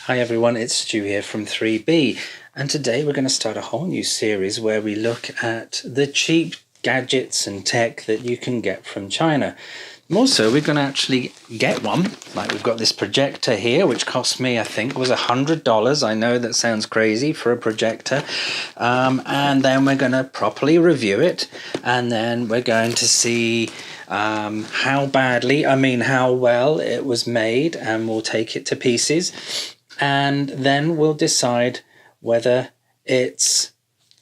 Hi everyone, it's Stu here from 3B, and today we're going to start a whole new series where we look at the cheap gadgets and tech that you can get from China. Also, we're going to actually get one, like we've got this projector here, which cost me, I think, was $100. I know that sounds crazy for a projector. And then we're going to properly review it, and then we're going to see how well it was made, and we'll take it to pieces. And then we'll decide whether it's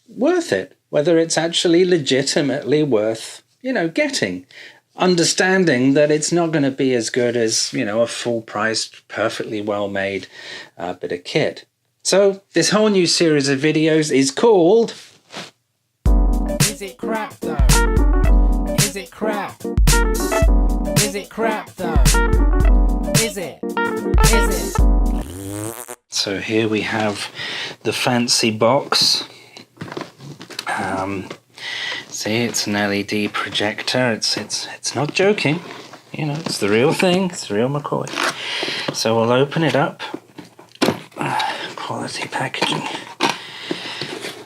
worth it, whether it's actually legitimately worth, getting. Understanding that it's not going to be as good as, a full-priced, perfectly well-made bit of kit. So this whole new series of videos is called... Is it crap though? Is it crap? Is it crap though? Is it? Is it? So here we have the fancy box. See, it's an LED projector. It's not joking. It's the real thing. It's the real McCoy. So we'll open it up. Quality packaging.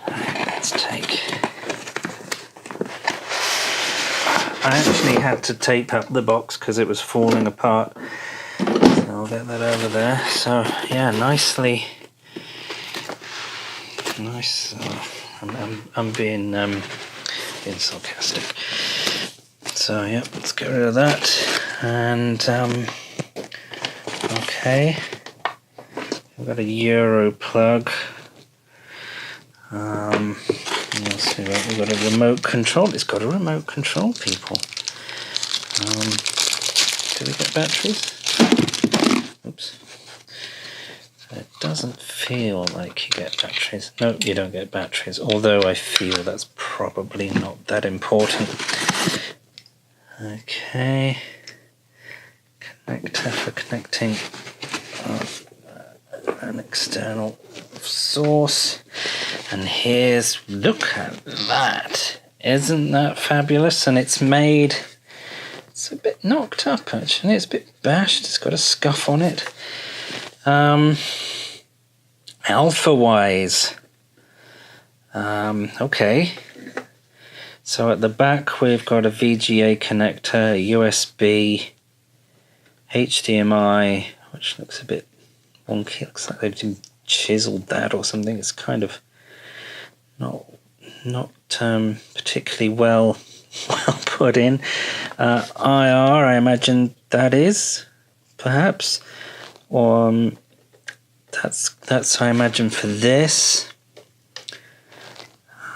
Let's take... I actually had to tape up the box because it was falling apart. So I'll get that over there. So yeah, nice. I'm being sarcastic. So yeah, let's get rid of that. And okay, we've got a Euro plug. Let's see what we've got. A remote control. It's got a remote control, people. Do we get batteries? Oops. It doesn't feel like you get batteries. No, you don't get batteries, although I feel that's probably not that important. Okay. Connector for connecting an external source. And look at that. Isn't that fabulous? And it's made... It's a bit knocked up, actually. It's a bit bashed. It's got a scuff on it. Alpha-wise. Okay. So at the back we've got a VGA connector, a USB, HDMI, which looks a bit wonky. Looks like they've chiseled that or something. It's kind of not particularly well put in. IR, I imagine that is, perhaps, or that's I imagine for this,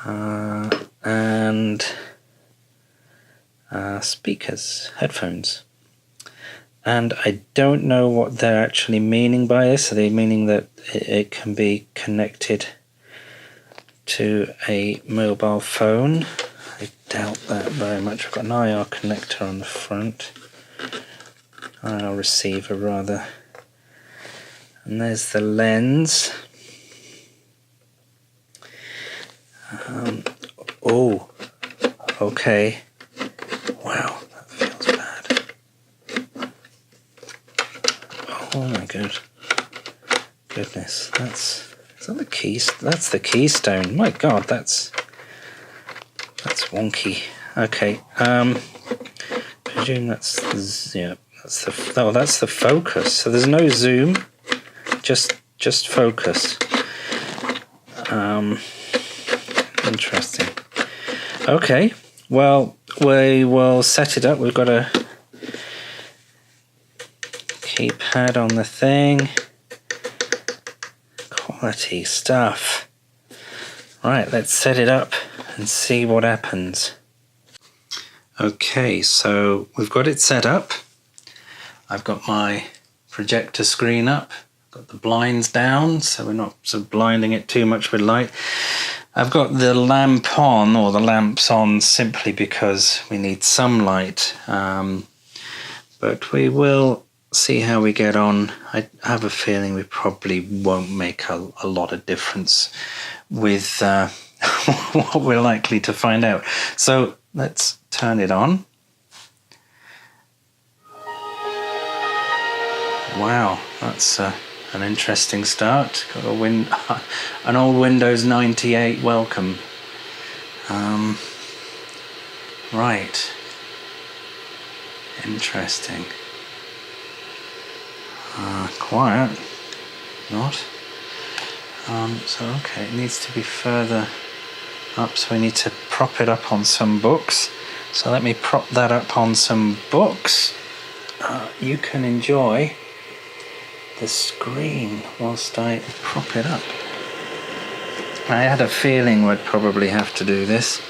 and speakers, headphones. And I don't know what they're actually meaning by this. Are they meaning that it can be connected to a mobile phone? I doubt that very much. We've got an IR connector on the front. IR receiver, rather. And there's the lens. Oh, okay. Wow, that feels bad. Oh my goodness. Is that the keys? That's the Keystone. My God, that's wonky. Okay. Presume that's the focus. So there's no zoom. Just focus. Interesting. Okay, well, we will set it up. We've got a keypad on the thing. Quality stuff. Right, let's set it up and see what happens. Okay, so we've got it set up. I've got my projector screen up. Got the blinds down, so we're not sort of blinding it too much with light. I've got the lamp on, or the lamps on, simply because we need some light. But we will see how we get on. I have a feeling we probably won't make a lot of difference with what we're likely to find out. So let's turn it on. Wow, that's an interesting start. Got an old Windows 98 welcome. Right. Interesting. Quiet. Not. So okay, it needs to be further up, so we need to prop it up on some books. So let me prop that up on some books. You can enjoy the screen whilst I prop it up. I had a feeling we'd probably have to do this.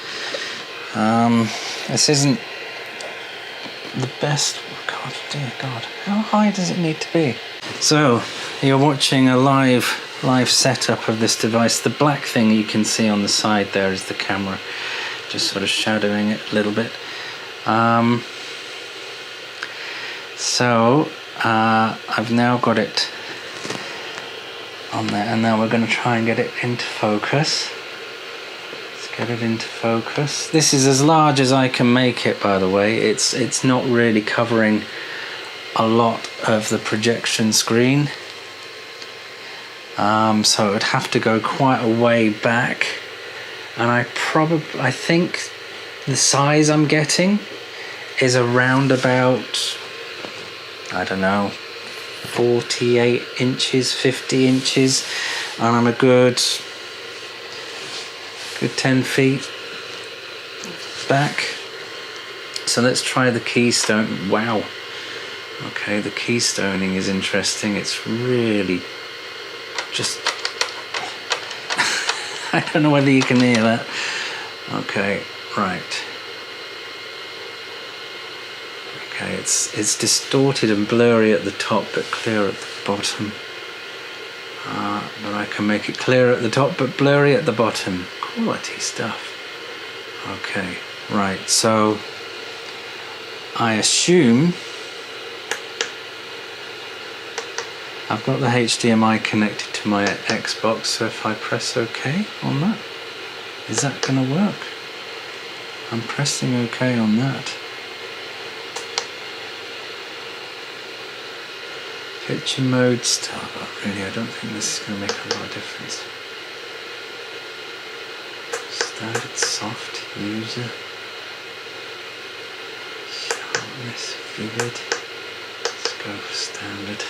This isn't the best. God, dear God, how high does it need to be? So you're watching a live setup of this device. The black thing you can see on the side there is the camera, just sort of shadowing it a little bit. So I've now got it on there, and now we're going to try and get it into focus. Let's get it into focus. This is as large as I can make it, by the way. It's not really covering a lot of the projection screen, so it would have to go quite a way back, and I think the size I'm getting is around about, I don't know, 48 inches, 50 inches, and I'm a good 10 feet back. So let's try the Keystone. Wow. Okay, the keystoning is interesting. It's really just I don't know whether you can hear that. Okay, right. Okay, it's distorted and blurry at the top but clear at the bottom. But I can make it clear at the top but blurry at the bottom. Quality stuff. Okay, right, so I assume I've got the HDMI connected to my Xbox, so if I press OK on that, is that going to work? I'm pressing OK on that. Picture mode start, but really I don't think this is going to make a lot of difference. Standard soft user. Sharpness vivid. Let's go for standard.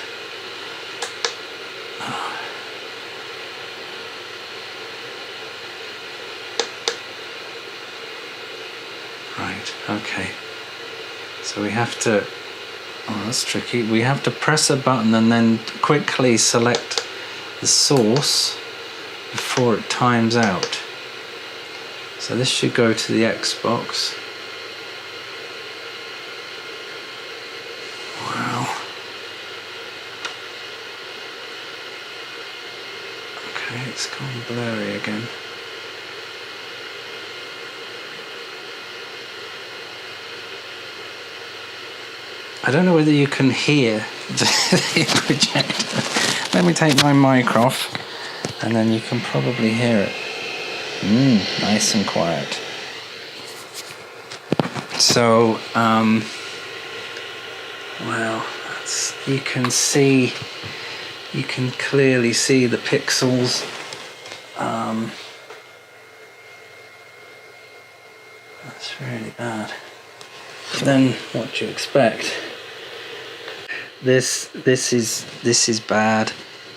Right, okay. So we have to, oh that's tricky, we have to press a button and then quickly select the source before it times out. So this should go to the Xbox. Wow. Okay, it's gone blurry again. I don't know whether you can hear the projector. Let me take my mic off and then you can probably hear it. Nice and quiet. So, well, you can clearly see the pixels. That's really bad. Then what do you expect? This is bad,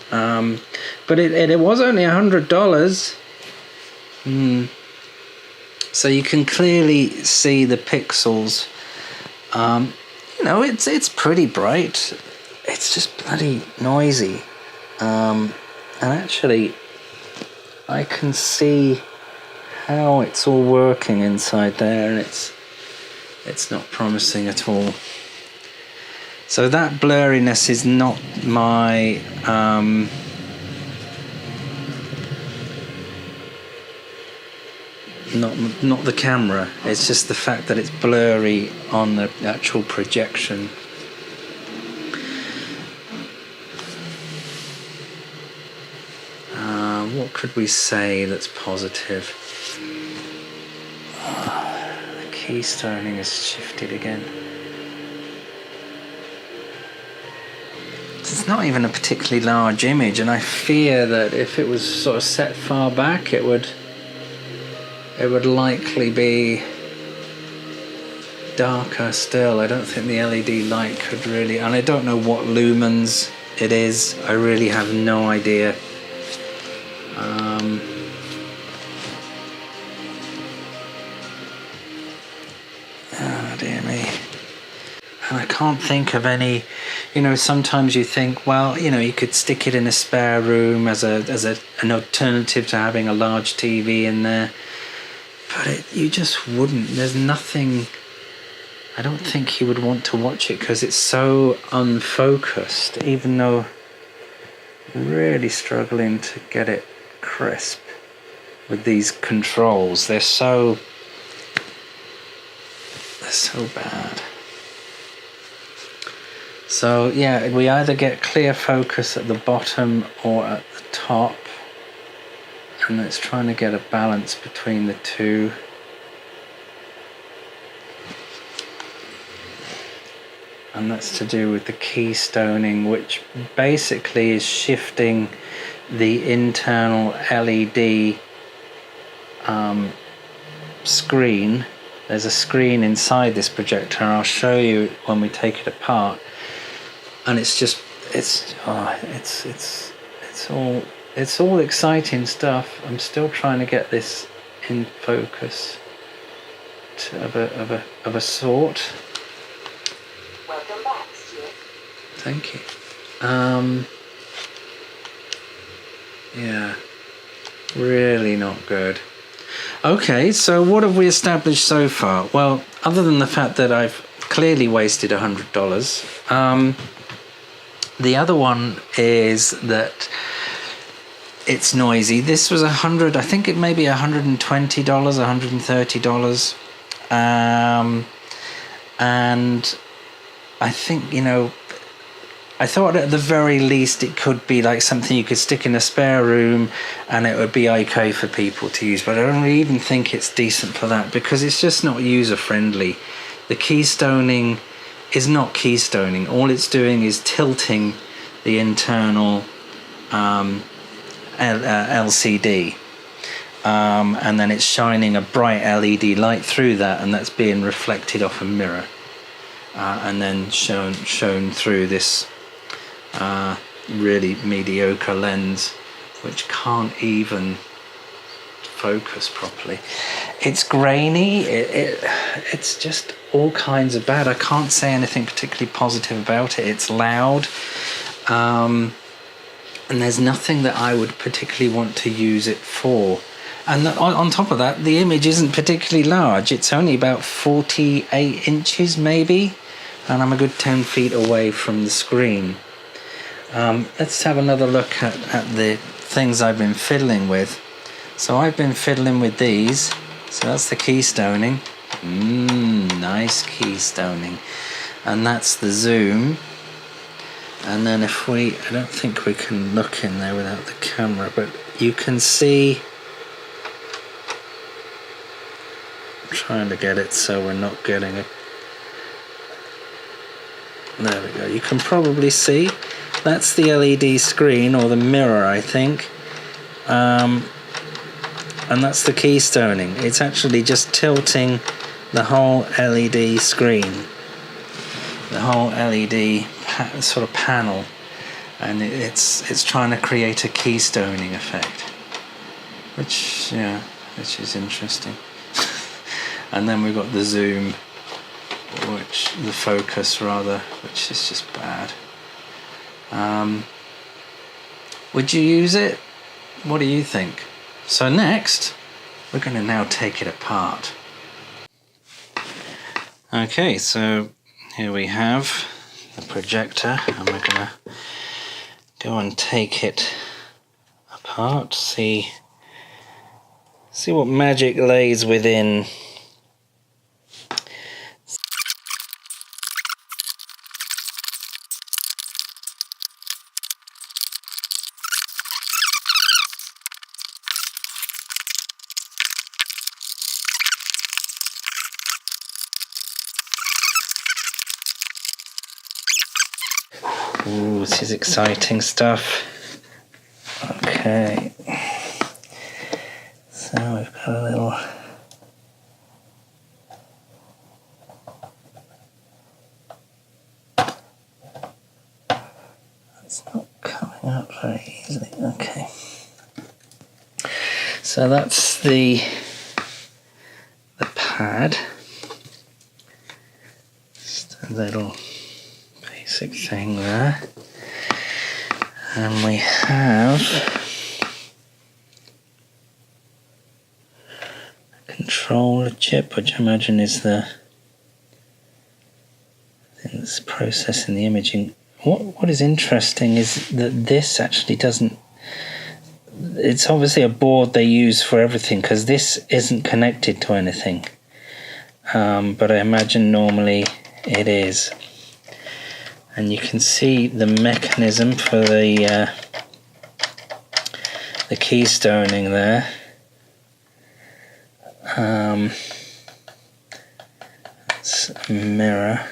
but it was only $100. So you can clearly see the pixels. You know, it's pretty bright. It's just bloody noisy. And actually, I can see how it's all working inside there, and it's not promising at all. So that blurriness is not my not the camera. It's just the fact that it's blurry on the actual projection. What could we say that's positive? The keystoning has shifted again. it's not even a particularly large image, and I fear that if it was sort of set far back, it would likely be darker still. I don't think the LED light could really, and I don't know what lumens it is. I really have no idea. Oh dear me. And I can't think of any, you know, sometimes you think, well, you know, you could stick it in a spare room as an alternative to having a large TV in there, but you just wouldn't. There's nothing. I don't think he would want to watch it because it's so unfocused, even though I'm really struggling to get it crisp with these controls. They're so bad. So yeah, we either get clear focus at the bottom or at the top, and it's trying to get a balance between the two. And that's to do with the keystoning, which basically is shifting the internal LED screen. There's a screen inside this projector, and I'll show you when we take it apart. And it's just, it's all exciting stuff. I'm still trying to get this in focus of a sort. Welcome back, Stuart. Thank you. Yeah, really not good. Okay, so what have we established so far? Well, other than the fact that I've clearly wasted $100, the other one is that it's noisy. This was I think it may be $120, $130. And I think, you know, I thought at the very least it could be like something you could stick in a spare room and it would be okay for people to use, but I don't even think it's decent for that because it's just not user friendly. The keystoning is not keystoning. All it's doing is tilting the internal LCD, and then it's shining a bright LED light through that, and that's being reflected off a mirror, and then shown through this really mediocre lens, which can't even focus properly. It's grainy. It's just all kinds of bad. I can't say anything particularly positive about it. It's loud, and there's nothing that I would particularly want to use it for. And on top of that, the image isn't particularly large. It's only about 48 inches maybe, and I'm a good 10 feet away from the screen. Let's have another look at the things I've been fiddling with. So I've been fiddling with these. So that's the keystoning. Nice keystoning. And that's the zoom. And then I don't think we can look in there without the camera, but you can see, I'm trying to get it so we're not getting it. There we go. You can probably see that's the LED screen, or the mirror, I think. And that's the keystoning. It's actually just tilting the whole LED screen, the whole LED sort of panel, and it's trying to create a keystoning effect, which is interesting. And then we've got the zoom, the focus rather, which is just bad. Would you use it? What do you think? So next, we're going to now take it apart. Okay, so here we have the projector, and we're going to go and take it apart, see what magic lays within. Ooh, this is exciting stuff. Okay. So we've got a little... It's not coming out very easily. Okay. So that's the pad. Just a little basic thing there. And we have a controller chip, which I imagine is the thing that's processing the imaging. What is interesting is that this actually doesn't... It's obviously a board they use for everything, because this isn't connected to anything. But I imagine normally it is. And you can see the mechanism for the keystoning there. It's a mirror.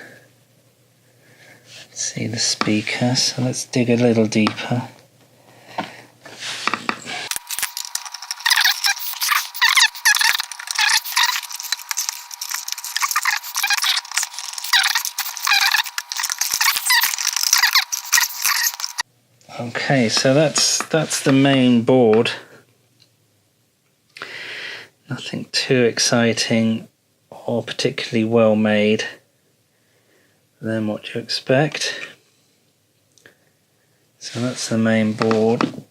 Let's see the speaker, so let's dig a little deeper. Okay, so that's the main board. Nothing too exciting or particularly well made than what you expect. So that's the main board.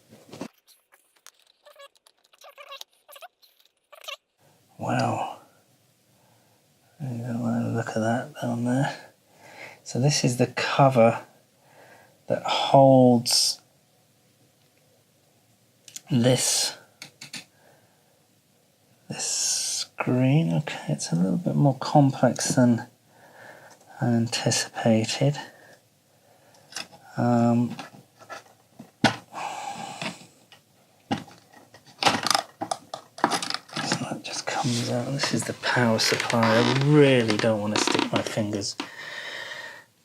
Wow. Look at that down there. So this is the cover that holds this screen. Okay, it's a little bit more complex than I anticipated. So that just comes out. This is the power supply. I really don't want to stick my fingers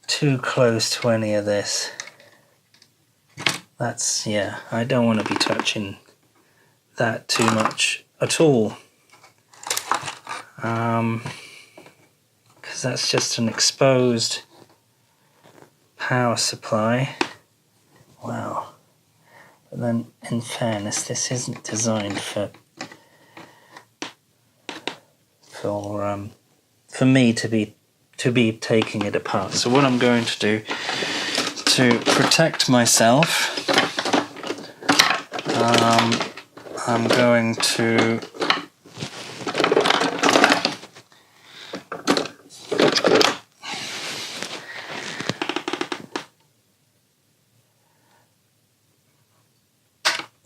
too close to any of this. That's, yeah, I don't want to be touching that too much at all. Because that's just an exposed power supply. Wow. But then, in fairness, this isn't designed for me to be taking it apart. So what I'm going to do to protect myself, I'm going to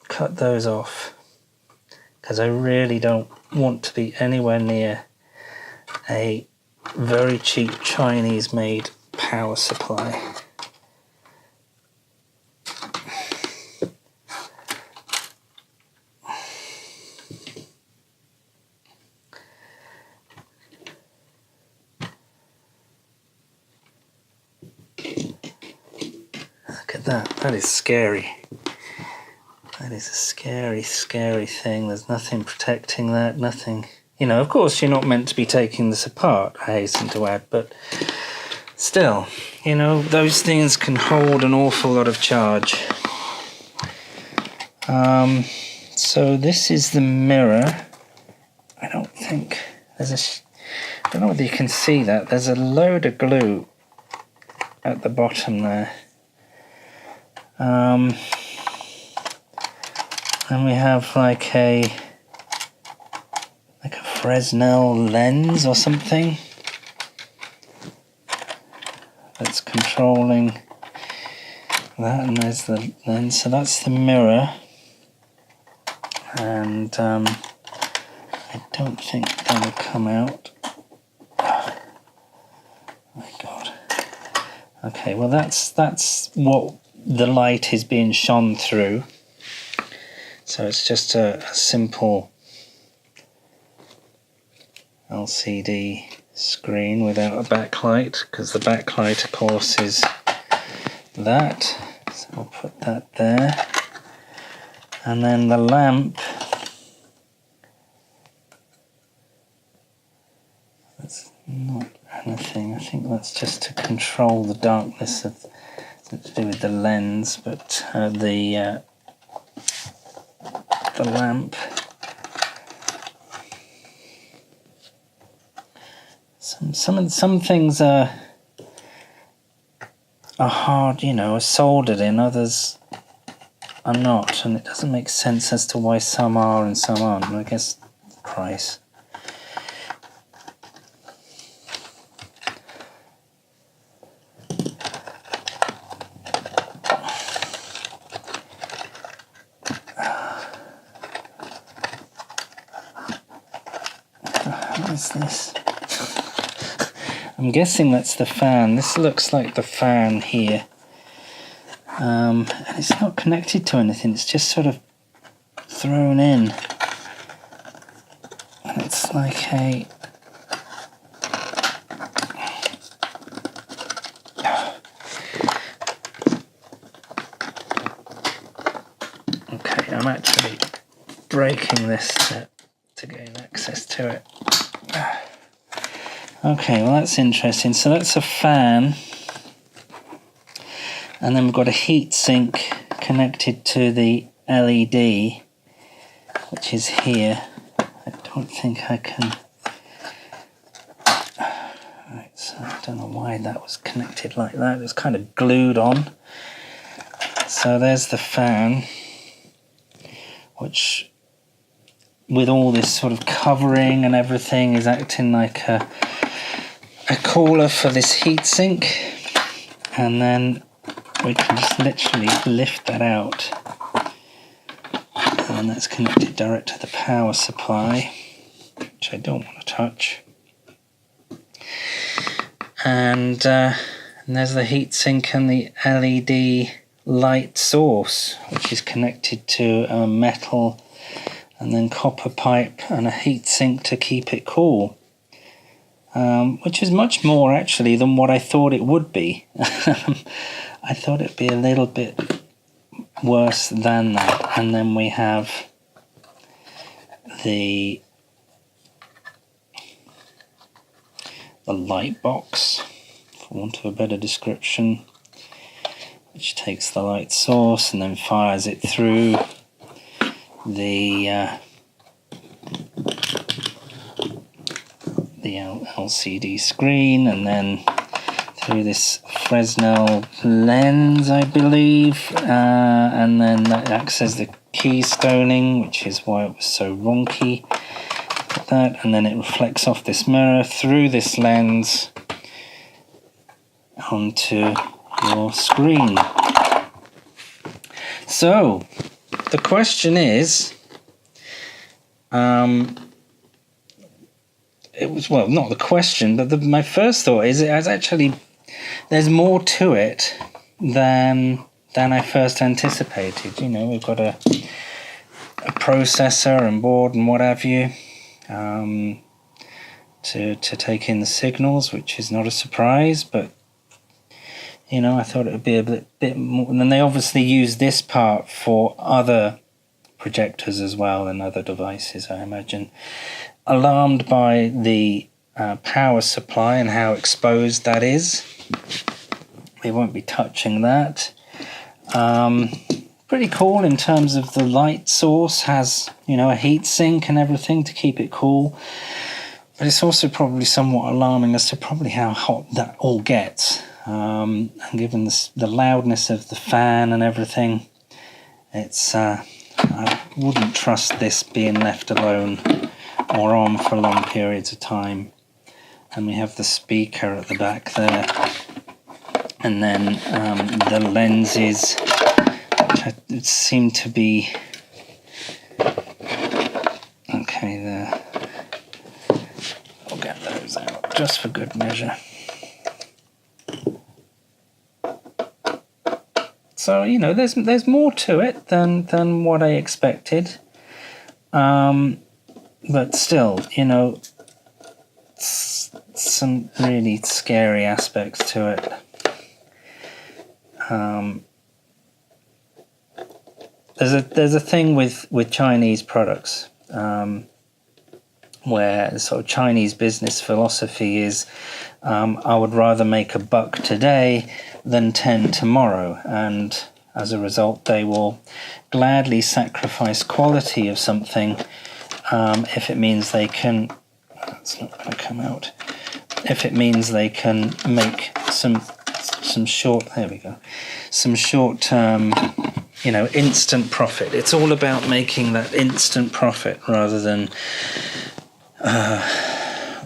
cut those off, because I really don't want to be anywhere near a very cheap Chinese made power supply. Look at that, that is scary. That is a scary, scary thing. There's nothing protecting that, nothing. You know, of course you're not meant to be taking this apart, I hasten to add, but still, you know, those things can hold an awful lot of charge. So this is the mirror. I don't think there's I don't know whether you can see that. There's a load of glue at the bottom there. And we have like a Fresnel lens or something that's controlling that, and there's the lens. So that's the mirror, and I don't think that'll come out. Oh my God. Okay, well that's what the light is being shone through. So it's just a simple LCD screen without a backlight, because the backlight, of course, is that. So we'll put that there. And then the lamp, that's not anything. I think that's just to control the darkness of, to do with the lens, but the lamp. Some things are hard, you know, are soldered in, others are not, and it doesn't make sense as to why some are and some aren't. I guess price. What is this? I'm guessing that's the fan. This looks like the fan here. And it's not connected to anything, it's just sort of thrown in. And it's like a... Okay, I'm actually breaking this to gain access to it. Okay, well that's interesting. So that's a fan, and then we've got a heat sink connected to the LED, which is here. I don't think I can... Right, so I don't know why that was connected like that. It was kind of glued on. So there's the fan, which, with all this sort of covering and everything, is acting like a cooler for this heatsink, and then we can just literally lift that out, and that's connected direct to the power supply, which I don't want to touch. And there's the heatsink and the LED light source, which is connected to a metal and then copper pipe and a heatsink to keep it cool. Which is much more actually than what I thought it would be. I thought it'd be a little bit worse than that. And then we have the light box, for want of a better description, which takes the light source and then fires it through the LCD screen, and then through this Fresnel lens, I believe, and then that acts as the keystoning, which is why it was so wonky. Like that, and then it reflects off this mirror through this lens onto your screen. So the question is, it was, well, not the question, but my first thought is it has actually, there's more to it than I first anticipated. You know, we've got a processor and board and what have you, to take in the signals, which is not a surprise, but you know, I thought it would be a bit more. And then they obviously use this part for other projectors as well and other devices, I imagine. Alarmed by the power supply and how exposed that is. We won't be touching that. Pretty cool in terms of the light source, has, you know, a heat sink and everything to keep it cool. But it's also probably somewhat alarming as to probably how hot that all gets. And given the loudness of the fan and everything, it's I wouldn't trust this being left alone or on for long periods of time. And we have the speaker at the back there, and then the lenses, which seem to be okay there. I'll get those out just for good measure. So, you know, there's more to it than what I expected. But still, you know, some really scary aspects to it. there's a thing with Chinese products, where sort of Chinese business philosophy is, I would rather make a buck today than 10 tomorrow, and as a result they will gladly sacrifice quality of something if it means they can, that's not going to come out, if it means they can make some short, there we go, some short-term, instant profit. It's all about making that instant profit rather than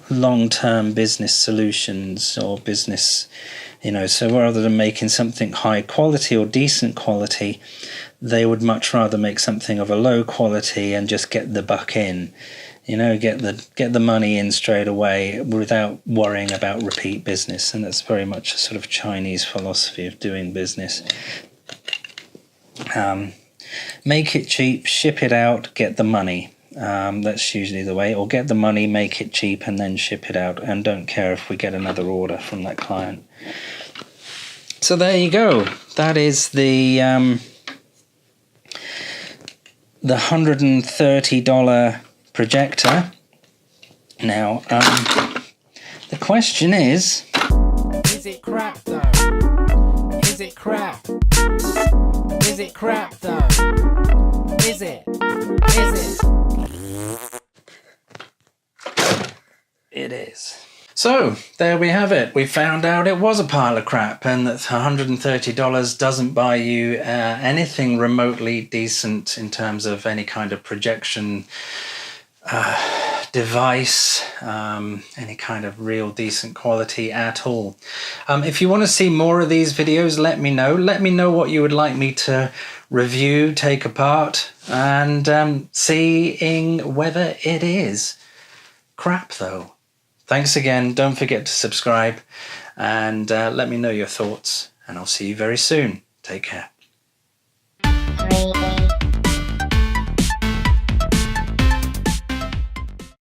long-term business solutions or business, so rather than making something high quality or decent quality, they would much rather make something of a low quality and just get the buck in, get the money in straight away without worrying about repeat business. And that's very much a sort of Chinese philosophy of doing business. Make it cheap, ship it out, get the money. That's usually the way. Or get the money, make it cheap, and then ship it out, and don't care if we get another order from that client. So there you go. That is the $130 projector. Now, the question is it crap though? Is it crap? Is it crap though? Is it? It is. So, there we have it. We found out it was a pile of crap, and that $130 doesn't buy you anything remotely decent in terms of any kind of projection device, any kind of real decent quality at all. If you want to see more of these videos, let me know. Let me know what you would like me to review, take apart, and seeing whether it is crap though. Thanks again. Don't forget to subscribe and let me know your thoughts, and I'll see you very soon. Take care.